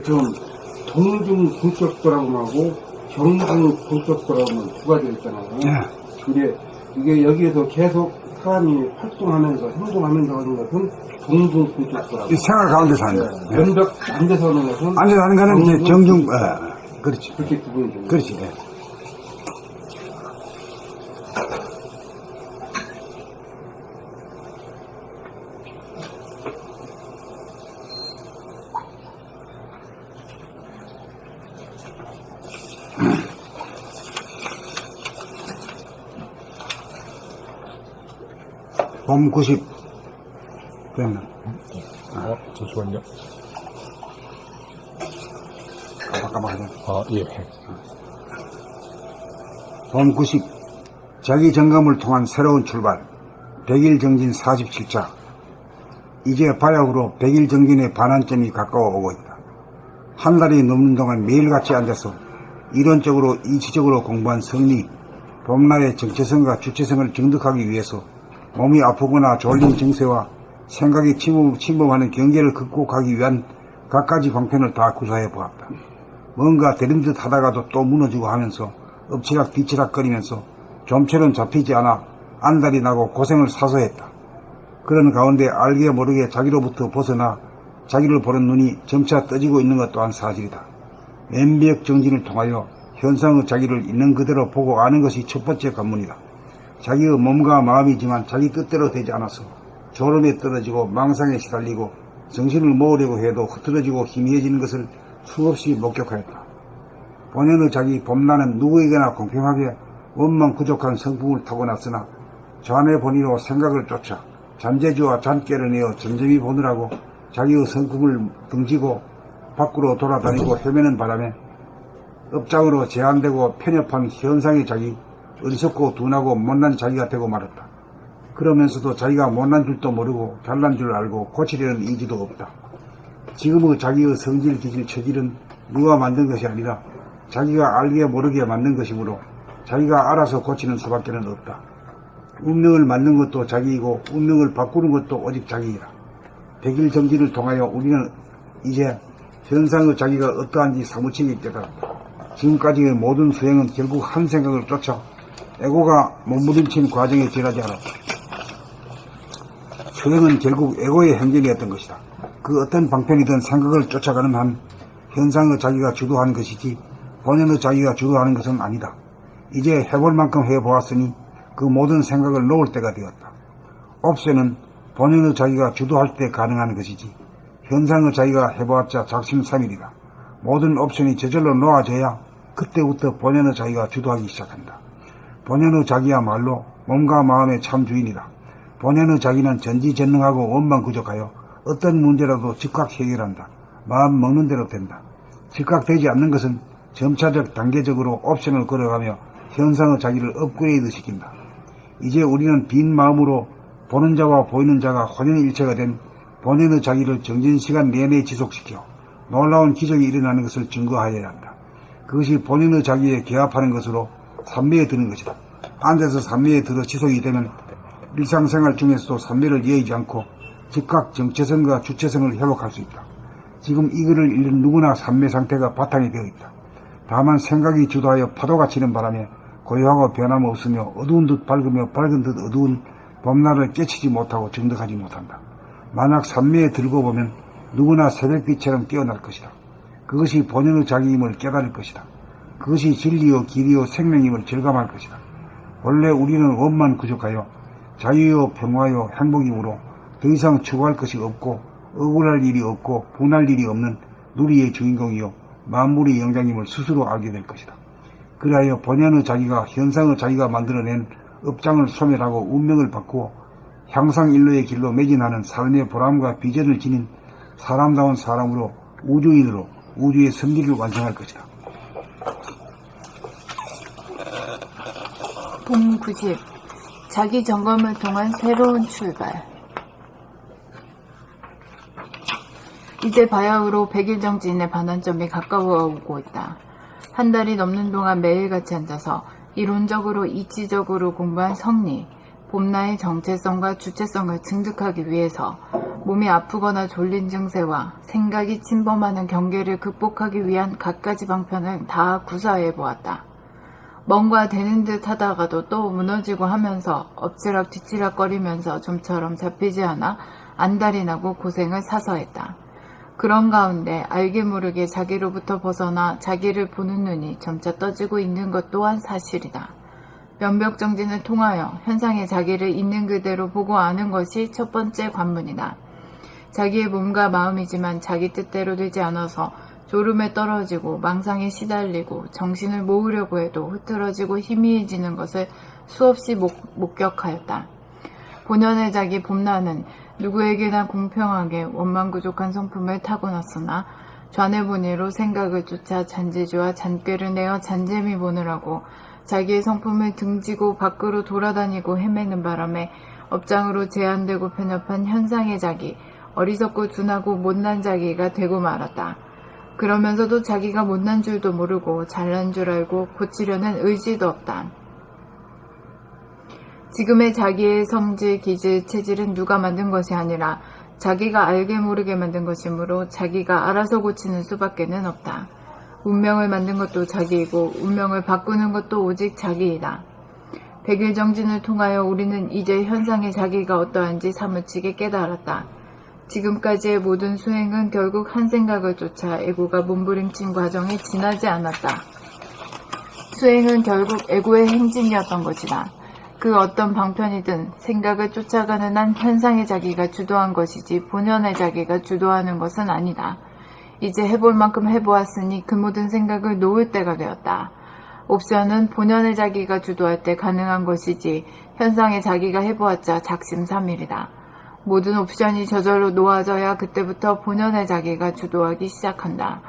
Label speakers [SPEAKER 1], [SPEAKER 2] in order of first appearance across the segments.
[SPEAKER 1] 지금 동중 공격도라고 경중 공격도라고 두 가지가 있잖아요. 근데 이게 여기에서 계속 사람이 활동하면서 행동하면서 하는 것은 동중 공격도라고.
[SPEAKER 2] 이 생활 가운데서 하는 거.
[SPEAKER 1] 면벽 앉아서 하는 것은
[SPEAKER 2] 앉아서 하는 거는 이제 정중, 그렇지.
[SPEAKER 1] 그렇게 구분이 됩니다.
[SPEAKER 2] 그렇지. 봄 90 됐나?
[SPEAKER 3] 잠시만요.
[SPEAKER 2] 깜깜하네.
[SPEAKER 3] 예.
[SPEAKER 2] 봄 90 자기 점검을 통한 새로운 출발 100일 정진 47차 이제 바야흐로 100일 정진의 반환점이 가까워 오고 있다. 한 달이 넘는 동안 매일같이 앉아서 이론적으로 이치적으로 공부한 성리 봄날의 정체성과 주체성을 정득하기 위해서 몸이 아프거나 졸린 증세와 생각이 침범하는 경계를 극복하기 위한 갖가지 방편을 다 구사해 보았다. 뭔가 되는 듯 하다가도 또 무너지고 하면서 엎치락 뒤치락 거리면서 좀처럼 잡히지 않아 안달이 나고 고생을 사서했다. 그런 가운데 알게 모르게 자기로부터 벗어나 자기를 보는 눈이 점차 떠지고 있는 것 또한 사실이다. 면벽 정진을 통하여 현상의 자기를 있는 그대로 보고 아는 것이 첫 번째 관문이다. 자기의 몸과 마음이지만 자기 뜻대로 되지 않아서 졸음에 떨어지고 망상에 시달리고 정신을 모으려고 해도 흐트러지고 희미해지는 것을 수없이 목격하였다. 본연의 자기 봄나는 누구에게나 공평하게 원망 부족한 성품을 타고났으나 좌뇌 본의로 생각을 쫓아 잔재주와 잔깨를 내어 점점이 보느라고 자기의 성품을 등지고 밖으로 돌아다니고 헤매는 바람에 업장으로 제한되고 편협한 현상의 자기 어리석고 둔하고 못난 자기가 되고 말았다. 그러면서도 자기가 못난 줄도 모르고 잘난 줄 알고 고치려는 의지도 없다. 지금의 자기의 성질, 기질, 체질은 누가 만든 것이 아니라 자기가 알게 모르게 만든 것이므로 자기가 알아서 고치는 수밖에는 없다. 운명을 만든 것도 자기이고 운명을 바꾸는 것도 오직 자기이다. 100일 정진을 통하여 우리는 이제 현상의 자기가 어떠한지 사무치게 깨달았다. 지금까지의 모든 수행은 결국 한 생각을 쫓아 에고가 몸부림친 과정에 지나지 않았다. 수행은 결국 에고의 행진이었던 것이다. 그 어떤 방편이든 생각을 쫓아가는 한 현상의 자기가 주도하는 것이지 본연의 자기가 주도하는 것은 아니다. 이제 해볼 만큼 해보았으니 그 모든 생각을 놓을 때가 되었다. 옵션은 본연의 자기가 주도할 때 가능한 것이지 현상의 자기가 해보았자 작심삼일이다. 모든 옵션이 저절로 놓아져야 그때부터 본연의 자기가 주도하기 시작한다. 본연의 자기야말로 몸과 마음의 참 주인이다. 본연의 자기는 전지전능하고 원망구족하여 어떤 문제라도 즉각 해결한다. 마음 먹는 대로 된다. 즉각 되지 않는 것은 점차적 단계적으로 옵션을 걸어가며 현상의 자기를 업그레이드 시킨다. 이제 우리는 빈 마음으로 보는 자와 보이는 자가 혼연일체가 된 본연의 자기를 정진시간 내내 지속시켜 놀라운 기적이 일어나는 것을 증거하여야 한다. 그것이 본연의 자기에 개합하는 것으로 삼매에 드는 것이다. 앉아서 삼매에 들어 지속이 되면 일상생활 중에서도 삼매를 예의지 않고 즉각 정체성과 주체성을 회복할 수 있다. 지금 이 글을 읽는 누구나 삼매 상태가 바탕이 되어 있다. 다만 생각이 주도하여 파도가 치는 바람에 고요하고 변함없으며 어두운 듯 밝으며 밝은 듯 어두운 봄날을 깨치지 못하고 정득하지 못한다. 만약 삼매에 들고 보면 누구나 새벽빛처럼 깨어날 것이다. 그것이 본연의 자기임을 깨달을 것이다. 그것이 진리요 길이요 생명임을 절감할 것이다. 원래 우리는 원만 구족하여 자유요 평화요 행복이므로 더 이상 추구할 것이 없고 억울할 일이 없고 분할 일이 없는 누리의 주인공이요 만물의 영장임을 스스로 알게 될 것이다. 그리하여 본연의 자기가 현상의 자기가 만들어낸 업장을 소멸하고 운명을 바꾸어 향상일로의 길로 매진하는 삶의 보람과 비전을 지닌 사람다운 사람으로 우주인으로 우주의 선기를 완성할 것이다.
[SPEAKER 4] 봄 90 자기 점검을 통한 새로운 출발. 이제 바야흐로 100일 정진의 반환점이 가까워 오고 있다. 한 달이 넘는 동안 매일같이 앉아서 이론적으로 이치적으로 공부한 성리, 봄나의 정체성과 주체성을 증득하기 위해서 몸이 아프거나 졸린 증세와 생각이 침범하는 경계를 극복하기 위한 갖가지 방편을 다 구사해 보았다. 뭔가 되는 듯 하다가도 또 무너지고 하면서 엎치락 뒤치락 거리면서 좀처럼 잡히지 않아 안달이 나고 고생을 사서 했다. 그런 가운데 알게 모르게 자기로부터 벗어나 자기를 보는 눈이 점차 떠지고 있는 것 또한 사실이다. 면벽정진을 통하여 현상의 자기를 있는 그대로 보고 아는 것이 첫 번째 관문이다. 자기의 몸과 마음이지만 자기 뜻대로 되지 않아서 졸음에 떨어지고 망상에 시달리고 정신을 모으려고 해도 흐트러지고 희미해지는 것을 수없이 목격하였다. 본연의 자기 봄나는 누구에게나 공평하게 원망부족한 성품을 타고났으나 좌뇌본의로 생각을 쫓아 잔재주와 잔꾀를 내어 잔재미 보느라고 자기의 성품을 등지고 밖으로 돌아다니고 헤매는 바람에 업장으로 제한되고 편협한 현상의 자기, 어리석고 둔하고 못난 자기가 되고 말았다. 그러면서도 자기가 못난 줄도 모르고 잘난 줄 알고 고치려는 의지도 없다. 지금의 자기의 성질, 기질, 체질은 누가 만든 것이 아니라 자기가 알게 모르게 만든 것이므로 자기가 알아서 고치는 수밖에는 없다. 운명을 만든 것도 자기이고 운명을 바꾸는 것도 오직 자기이다. 백일정진을 통하여 우리는 이제 현상의 자기가 어떠한지 사무치게 깨달았다. 지금까지의 모든 수행은 결국 한 생각을 쫓아 에고가 몸부림친 과정에 지나지 않았다. 수행은 결국 에고의 행진이었던 것이다. 그 어떤 방편이든 생각을 쫓아가는 한 현상의 자기가 주도한 것이지 본연의 자기가 주도하는 것은 아니다. 이제 해볼 만큼 해보았으니 그 모든 생각을 놓을 때가 되었다. 옵션은 본연의 자기가 주도할 때 가능한 것이지 현상의 자기가 해보았자 작심삼일이다. 모든 옵션이 저절로 놓아져야 그때부터 본연의 자기가 주도하기 시작한다.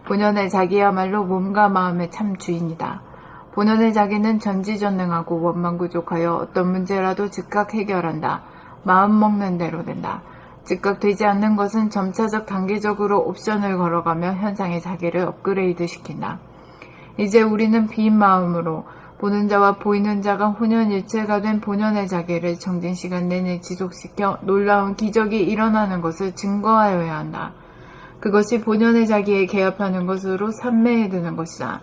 [SPEAKER 4] 본연의 자기야말로 몸과 마음의 참 주인이다. 본연의 자기는 전지전능하고 원망부족하여 어떤 문제라도 즉각 해결한다. 마음 먹는 대로 된다. 즉각 되지 않는 것은 점차적 단계적으로 옵션을 걸어가며 현상의 자기를 업그레이드 시킨다. 이제 우리는 빈 마음으로 보는 자와 보이는 자가 혼연일체가 된 본연의 자기를 정진시간 내내 지속시켜 놀라운 기적이 일어나는 것을 증거하여야 한다. 그것이 본연의 자기에 개합하는 것으로 삼매에 드는 것이다.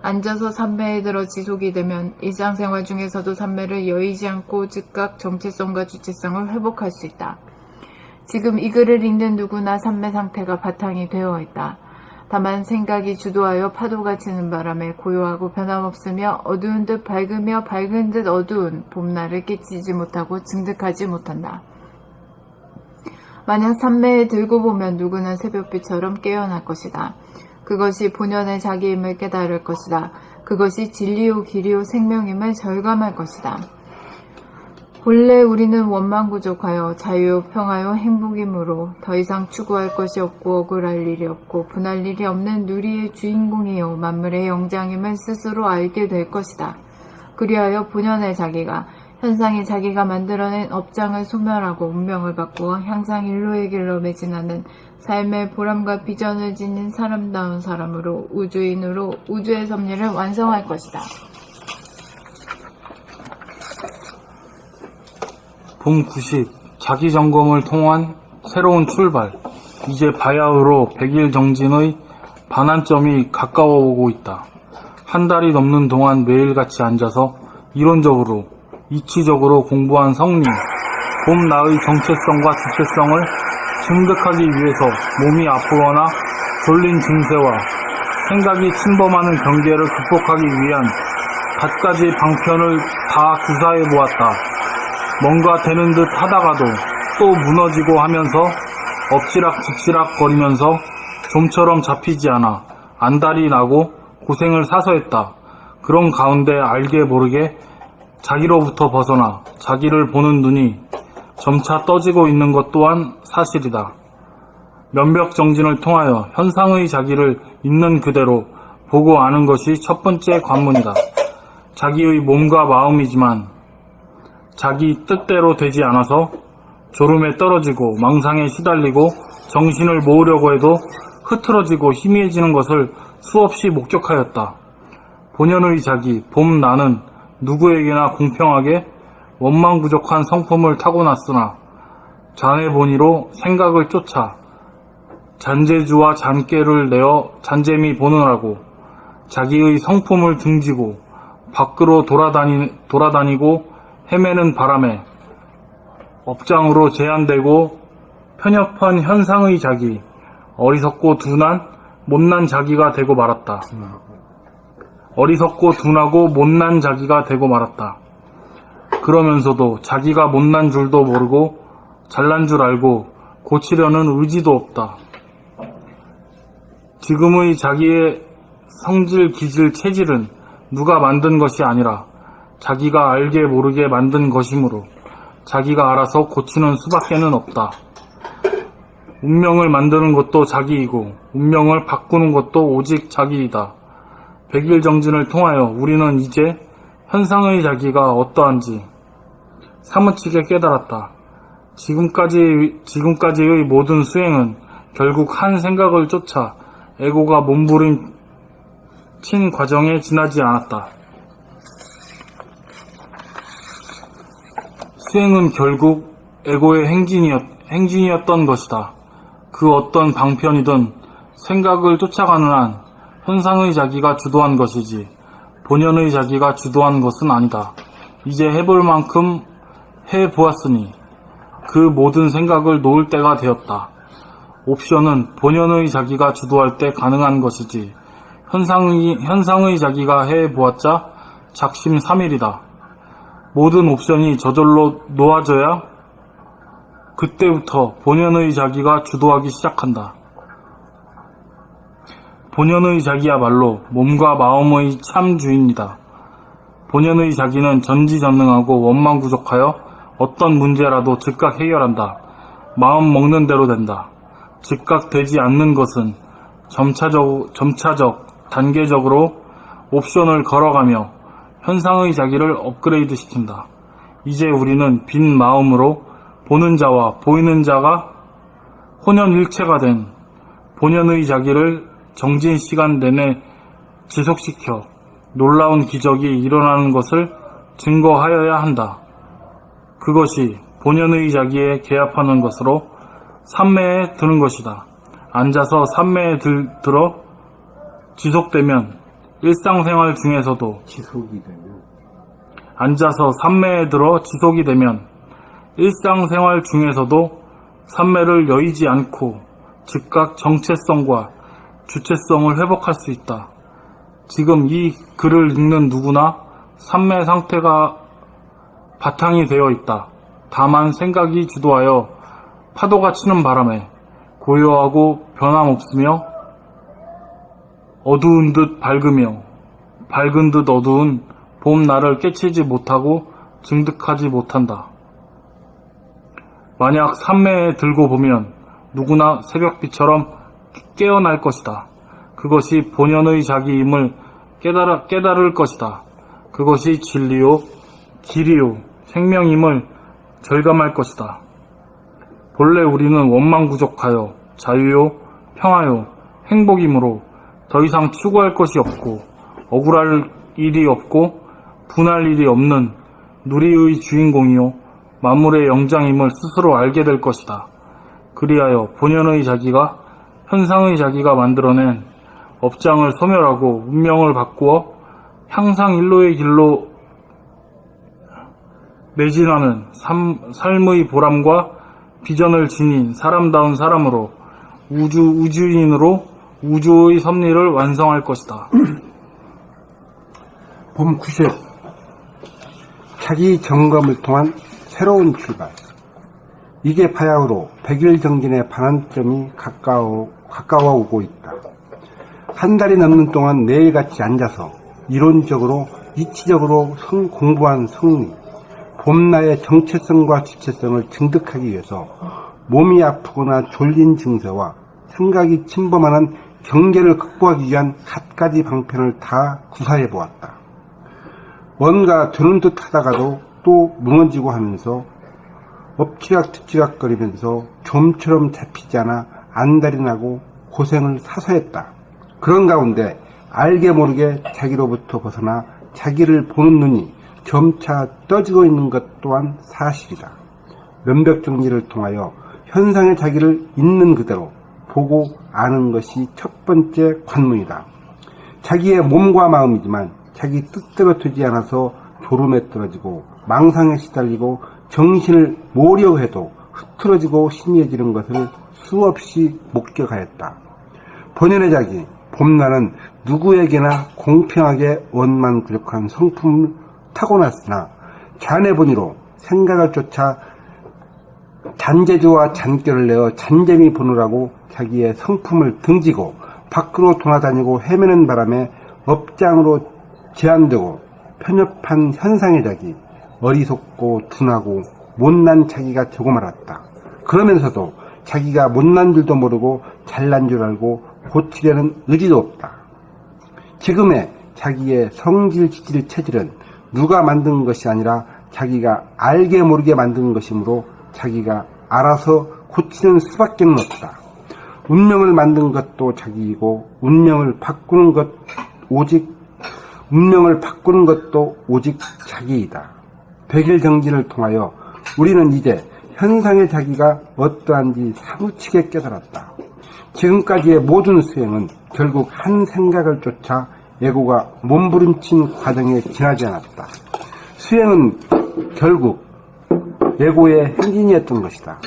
[SPEAKER 4] 앉아서 삼매에 들어 지속이 되면 일상생활 중에서도 삼매를 여의지 않고 즉각 정체성과 주체성을 회복할 수 있다. 지금 이 글을 읽는 누구나 삼매 상태가 바탕이 되어 있다. 다만 생각이 주도하여 파도가 치는 바람에 고요하고 변함없으며 어두운 듯 밝으며 밝은 듯 어두운 봄날을 끼치지 못하고 증득하지 못한다. 만약 삼매에 들고 보면 누구나 새벽빛처럼 깨어날 것이다. 그것이 본연의 자기임을 깨달을 것이다. 그것이 진리요 길이요 생명임을 절감할 것이다. 본래 우리는 원망부족하여 자유요 평화요 행복이므로 더 이상 추구할 것이 없고 억울할 일이 없고 분할 일이 없는 누리의 주인공이요 만물의 영장임을 스스로 알게 될 것이다. 그리하여 본연의 자기가 현상의 자기가 만들어낸 업장을 소멸하고 운명을 바꾸어 향상 일로의 길로 매진하는 삶의 보람과 비전을 지닌 사람다운 사람으로 우주인으로 우주의 섭리를 완성할 것이다.
[SPEAKER 3] 봄 90 자기점검을 통한 새로운 출발. 이제 바야흐로 100일 정진의 반환점이 가까워 오고 있다. 한 달이 넘는 동안 매일같이 앉아서 이론적으로 이치적으로 공부한 성님, 봄나의 정체성과 주체성을 증득하기 위해서 몸이 아프거나 졸린 증세와 생각이 침범하는 경계를 극복하기 위한 갖가지 방편을 다 구사해 보았다. 뭔가 되는 듯 하다가도 또 무너지고 하면서 엎치락뒤치락 거리면서 좀처럼 잡히지 않아 안달이 나고 고생을 사서 했다. 그런 가운데 알게 모르게 자기로부터 벗어나 자기를 보는 눈이 점차 떠지고 있는 것 또한 사실이다. 면벽정진을 통하여 현상의 자기를 있는 그대로 보고 아는 것이 첫 번째 관문이다. 자기의 몸과 마음이지만 자기 뜻대로 되지 않아서 졸음에 떨어지고 망상에 시달리고 정신을 모으려고 해도 흐트러지고 희미해지는 것을 수없이 목격하였다. 본연의 자기, 잔해보니로 생각을 쫓아 잔재주와 잔깨를 내어 잔재미 보느라고 자기의 성품을 등지고 밖으로 돌아다니고 헤매는 바람에 업장으로 제한되고 편협한 현상의 자기, 어리석고 둔한 못난 자기가 되고 말았다. 어리석고 둔하고 못난 자기가 되고 말았다. 그러면서도 자기가 못난 줄도 모르고 잘난 줄 알고 고치려는 의지도 없다. 지금의 자기의 성질, 기질, 체질은 누가 만든 것이 아니라 자기가 알게 모르게 만든 것이므로 자기가 알아서 고치는 수밖에는 없다. 운명을 만드는 것도 자기이고 운명을 바꾸는 것도 오직 자기이다. 백일정진을 통하여 우리는 이제 현상의 자기가 어떠한지 사무치게 깨달았다. 지금까지의 모든 수행은 결국 한 생각을 쫓아 에고가 몸부림친 과정에 지나지 않았다. 수행은 결국 에고의 행진이었던 것이다. 그 어떤 방편이든 생각을 쫓아가는 한 현상의 자기가 주도한 것이지 본연의 자기가 주도한 것은 아니다. 이제 해볼 만큼 해보았으니 그 모든 생각을 놓을 때가 되었다. 옵션은 본연의 자기가 주도할 때 가능한 것이지 현상의 자기가 해보았자 작심삼일이다. 모든 옵션이 저절로 놓아져야 그때부터 본연의 자기가 주도하기 시작한다. 본연의 자기야말로 몸과 마음의 참 주인이다. 본연의 자기는 전지전능하고 원망부족하여 어떤 문제라도 즉각 해결한다. 마음 먹는 대로 된다. 즉각 되지 않는 것은 점차적, 단계적으로 옵션을 걸어가며 현상의 자기를 업그레이드 시킨다. 이제 우리는 빈 마음으로 보는 자와 보이는 자가 혼연일체가 된 본연의 자기를 정진 시간 내내 지속시켜 놀라운 기적이 일어나는 것을 증거하여야 한다. 그것이 본연의 자기에 개합하는 것으로 삼매에 드는 것이다. 앉아서 삼매에 들어 지속되면 일상생활 중에서도 앉아서 삼매에 들어 지속이 되면 일상생활 중에서도 삼매를 여의지 않고 즉각 정체성과 주체성을 회복할 수 있다. 지금 이 글을 읽는 누구나 삼매 상태가 바탕이 되어 있다. 다만 생각이 주도하여 파도가 치는 바람에 고요하고 변함없으며 어두운 듯 밝으며 밝은 듯 어두운 봄날을 깨치지 못하고 증득하지 못한다. 만약 삼매에 들고 보면 누구나 새벽빛처럼 깨어날 것이다. 그것이 본연의 자기임을 깨달을 것이다. 그것이 진리요, 길이요, 생명임을 절감할 것이다. 본래 우리는 원망부족하여 자유요, 평화요, 행복이므로 더 이상 추구할 것이 없고 억울할 일이 없고 분할 일이 없는 누리의 주인공이요 만물의 영장임을 스스로 알게 될 것이다. 그리하여 본연의 자기가 현상의 자기가 만들어낸 업장을 소멸하고 운명을 바꾸어 향상일로의 길로 매진하는 삶의 보람과 비전을 지닌 사람다운 사람으로 우주인으로 우주의 섭리를 완성할 것이다.
[SPEAKER 1] 봄 90. 자기 점검을 통한 새로운 출발. 이게 바야흐로 백일정진의 반환점이 가까워오고 있다. 한 달이 넘는 동안 매일같이 앉아서 이론적으로 이치적으로 공부한 승리, 봄나의 정체성과 주체성을 증득하기 위해서 몸이 아프거나 졸린 증세와 생각이 침범하는 경계를 극복하기 위한 갖가지 방편을 다 구사해 보았다. 뭔가 되는 듯 하다가도 또 무너지고 하면서 엎치락뒤치락 거리면서 좀처럼 잡히지 않아 안달이 나고 고생을 사서했다. 그런 가운데 알게 모르게 자기로부터 벗어나 자기를 보는 눈이 점차 떠지고 있는 것 또한 사실이다. 면벽정리를 통하여 현상의 자기를 있는 그대로 보고 아는 것이 첫 번째 관문이다. 자기의 몸과 마음이지만 자기 뜻대로 되지 않아서 졸음에 떨어지고 망상에 시달리고 정신을 모으려고 해도 흐트러지고 희미해지는 것을 수없이 목격하였다. 본연의 자기, 봄날은 누구에게나 공평하게 원만부족한 성품을 타고났으나 자네본의로 생각을 쫓아 잔재주와 잔결을 내어 잔재미 보느라고 자기의 성품을 등지고 밖으로 돌아다니고 헤매는 바람에 업장으로 제한되고 편협한 현상의 자기, 어리석고 둔하고 못난 자기가 되고 말았다. 그러면서도 자기가 못난 줄도 모르고 잘난 줄 알고 고치려는 의지도 없다. 지금의 자기의 성질, 지질, 체질은 누가 만든 것이 아니라 자기가 알게 모르게 만든 것이므로 자기가 알아서 고치는 수밖에는 없다. 운명을 만든 것도 자기이고 운명을 바꾸는 것도 오직 자기이다. 백일정진을 통하여 우리는 이제 현상의 자기가 어떠한지 사무치게 깨달았다. 지금까지의 모든 수행은 결국 한 생각을 쫓아 에고가 몸부림친 과정에 지나지 않았다. 수행은 결국 에고의 행진이었던 것이다.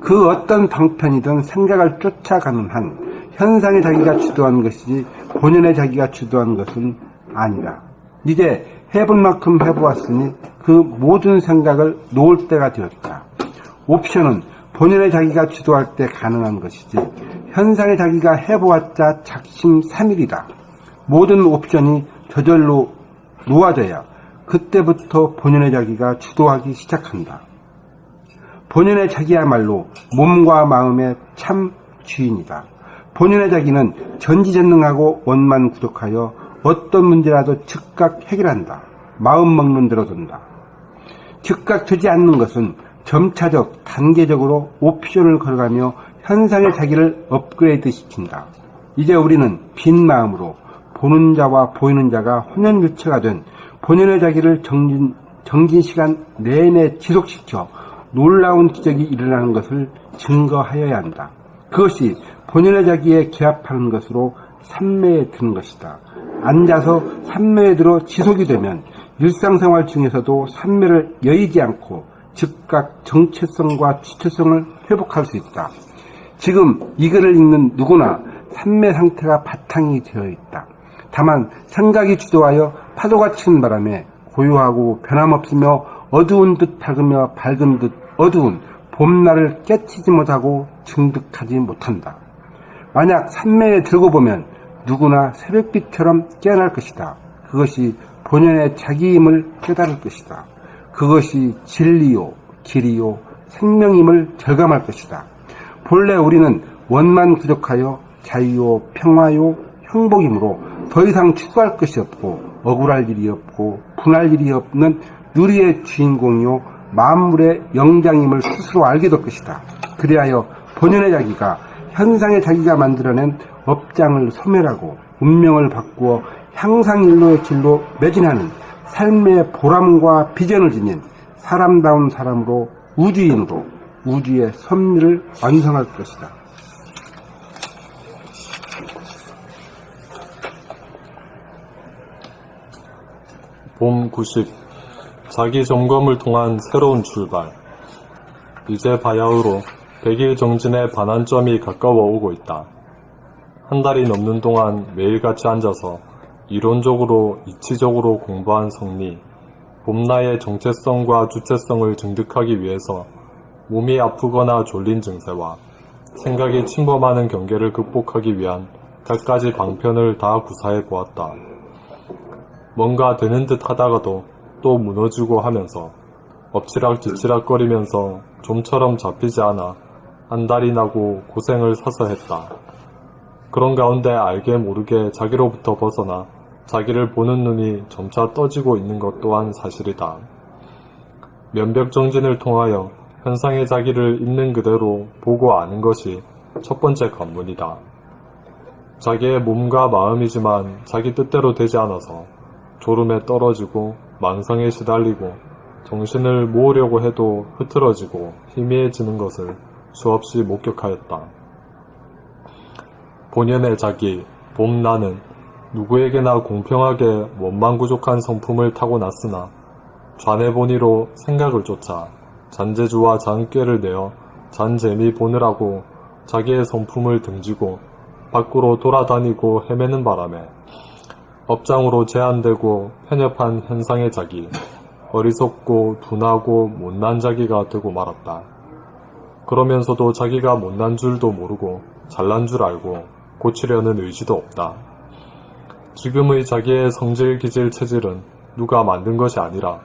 [SPEAKER 1] 그 어떤 방편이든 생각을 쫓아가는 한 현상의 자기가 주도한 것이지 본연의 자기가 주도한 것은 아니다. 이제 해볼 만큼 해보았으니 그 모든 생각을 놓을 때가 되었다. 옵션은 본연의 자기가 주도할 때 가능한 것이지 현상의 자기가 해보았자 작심삼일이다. 모든 옵션이 저절로 놓아져야 그때부터 본연의 자기가 주도하기 시작한다. 본연의 자기야말로 몸과 마음의 참 주인이다. 본연의 자기는 전지전능하고 원만구독하여 어떤 문제라도 즉각 해결한다. 마음 먹는 대로 둔다. 즉각 되지 않는 것은 점차적, 단계적으로 옵션을 걸어가며 현상의 자기를 업그레이드 시킨다. 이제 우리는 빈 마음으로 보는 자와 보이는 자가 혼연일체가 된 본연의 자기를 정진시간 내내 지속시켜 놀라운 기적이 일어나는 것을 증거하여야 한다. 그것이 본연의 자기에 기합하는 것으로 삼매에 드는 것이다. 앉아서 삼매에 들어 지속이 되면 일상생활 중에서도 삼매를 여의지 않고 즉각 정체성과 주체성을 회복할 수 있다. 지금 이 글을 읽는 누구나 삼매 상태가 바탕이 되어 있다. 다만 생각이 주도하여 파도가 치는 바람에 고요하고 변함없으며 어두운 듯 밝으며 밝은 듯 어두운 봄날을 깨치지 못하고 증득하지 못한다. 만약 삼매에 들고 보면 누구나 새벽빛처럼 깨어날 것이다. 그것이 본연의 자기임을 깨달을 것이다. 그것이 진리요, 길이요, 생명임을 절감할 것이다. 본래 우리는 원만구족하여 자유요, 평화요, 행복이므로 더 이상 추구할 것이 없고 억울할 일이 없고 분할 일이 없는 누리의 주인공이요 만물의 영장임을 스스로 알게 될 것이다. 그리하여 본연의 자기가 현상의 자기가 만들어낸 업장을 소멸하고 운명을 바꾸어 향상일로의 길로 매진하는 삶의 보람과 비전을 지닌 사람다운 사람으로 우주인으로 우주의 섭리를 완성할 것이다.
[SPEAKER 5] 봄 90. 자기 점검을 통한 새로운 출발. 이제 바야흐로 100일 정진의 반환점이 가까워 오고 있다. 한 달이 넘는 동안 매일같이 앉아서 이론적으로 이치적으로 공부한 성리, 봄나의 정체성과 주체성을 증득하기 위해서 몸이 아프거나 졸린 증세와 생각이 침범하는 경계를 극복하기 위한 갖가지 방편을 다 구사해 보았다. 뭔가 되는 듯 하다가도 또 무너지고 하면서 엎치락뒤치락거리면서 좀처럼 잡히지 않아 안달이 나고 고생을 사서 했다. 그런 가운데 알게 모르게 자기로부터 벗어나 자기를 보는 눈이 점차 떠지고 있는 것 또한 사실이다. 면벽정진을 통하여 현상의 자기를 있는 그대로 보고 아는 것이 첫 번째 관문이다. 자기의 몸과 마음이지만 자기 뜻대로 되지 않아서 졸음에 떨어지고 망상에 시달리고 정신을 모으려고 해도 흐트러지고 희미해지는 것을 수없이 목격하였다. 본연의 자기, 봄나는 누구에게나 공평하게 원망부족한 성품을 타고났으나 좌뇌본의로 생각을 쫓아 잔재주와 잔꾀를 내어 잔재미 보느라고 자기의 성품을 등지고 밖으로 돌아다니고 헤매는 바람에 업장으로 제한되고 편협한 현상의 자기, 어리석고 둔하고 못난 자기가 되고 말았다. 그러면서도 자기가 못난 줄도 모르고 잘난 줄 알고 고치려는 의지도 없다. 지금의 자기의 성질, 기질, 체질은 누가 만든 것이 아니라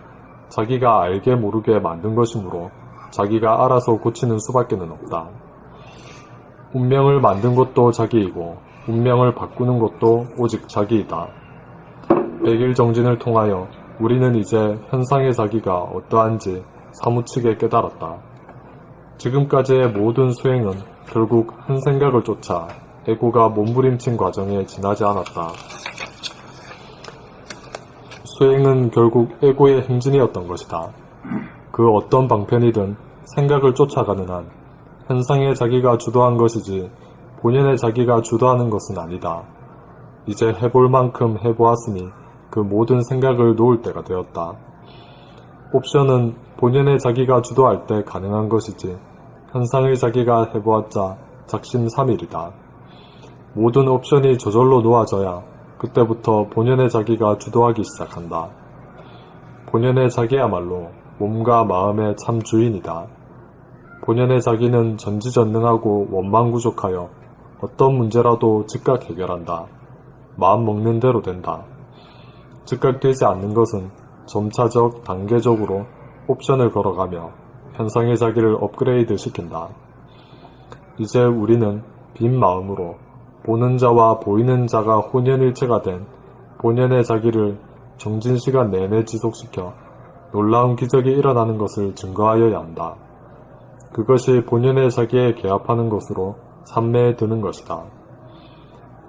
[SPEAKER 5] 자기가 알게 모르게 만든 것이므로 자기가 알아서 고치는 수밖에는 없다. 운명을 만든 것도 자기이고 운명을 바꾸는 것도 오직 자기이다. 백일정진을 통하여 우리는 이제 현상의 자기가 어떠한지 사무치게 깨달았다. 지금까지의 모든 수행은 결국 한 생각을 쫓아 에고가 몸부림친 과정에 지나지 않았다. 수행은 결국 에고의 행진이었던 것이다. 그 어떤 방편이든 생각을 쫓아가는 한 현상의 자기가 주도한 것이지 본연의 자기가 주도하는 것은 아니다. 이제 해볼 만큼 해보았으니 그 모든 생각을 놓을 때가 되었다. 옵션은 본연의 자기가 주도할 때 가능한 것이지 현상의 자기가 해보았자 작심삼일이다. 모든 옵션이 저절로 놓아져야 그때부터 본연의 자기가 주도하기 시작한다. 본연의 자기야말로 몸과 마음의 참 주인이다. 본연의 자기는 전지전능하고 원망부족하여 어떤 문제라도 즉각 해결한다. 마음 먹는 대로 된다. 즉각 되지 않는 것은 점차적, 단계적으로 옵션을 걸어가며 현상의 자기를 업그레이드 시킨다. 이제 우리는 빈 마음으로 보는 자와 보이는 자가 혼연일체가 된 본연의 자기를 정진시간 내내 지속시켜 놀라운 기적이 일어나는 것을 증거하여야 한다. 그것이 본연의 자기에 개합하는 것으로 삼매에 드는 것이다.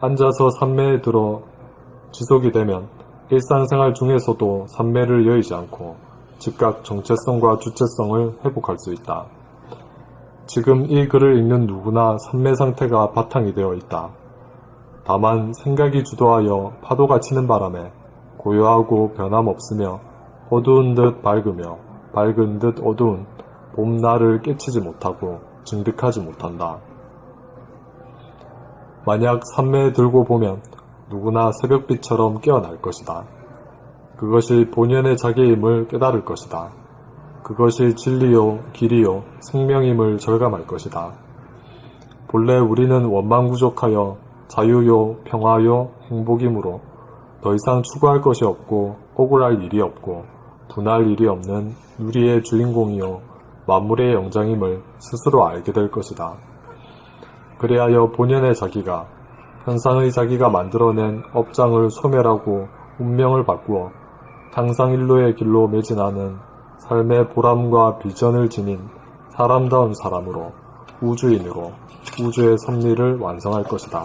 [SPEAKER 5] 앉아서 삼매에 들어 지속이 되면 일상생활 중에서도 삼매를 여의지 않고 즉각 정체성과 주체성을 회복할 수 있다. 지금 이 글을 읽는 누구나 삼매 상태가 바탕이 되어 있다. 다만 생각이 주도하여 파도가 치는 바람에 고요하고 변함없으며 어두운 듯 밝으며 밝은 듯 어두운 봄날을 깨치지 못하고 증득하지 못한다. 만약 삼매에 들고 보면 누구나 새벽빛처럼 깨어날 것이다. 그것이 본연의 자기임을 깨달을 것이다. 그것이 진리요, 길이요, 생명임을 절감할 것이다. 본래 우리는 원망부족하여 자유요, 평화요, 행복이므로 더 이상 추구할 것이 없고 억울할 일이 없고 분할 일이 없는 누리의 주인공이요, 만물의 영장임을 스스로 알게 될 것이다. 그리하여 본연의 자기가 현상의 자기가 만들어낸 업장을 소멸하고 운명을 바꾸어 탕상일로의 길로 매진하는 삶의 보람과 비전을 지닌 사람다운 사람으로 우주인으로 우주의 섭리를 완성할 것이다.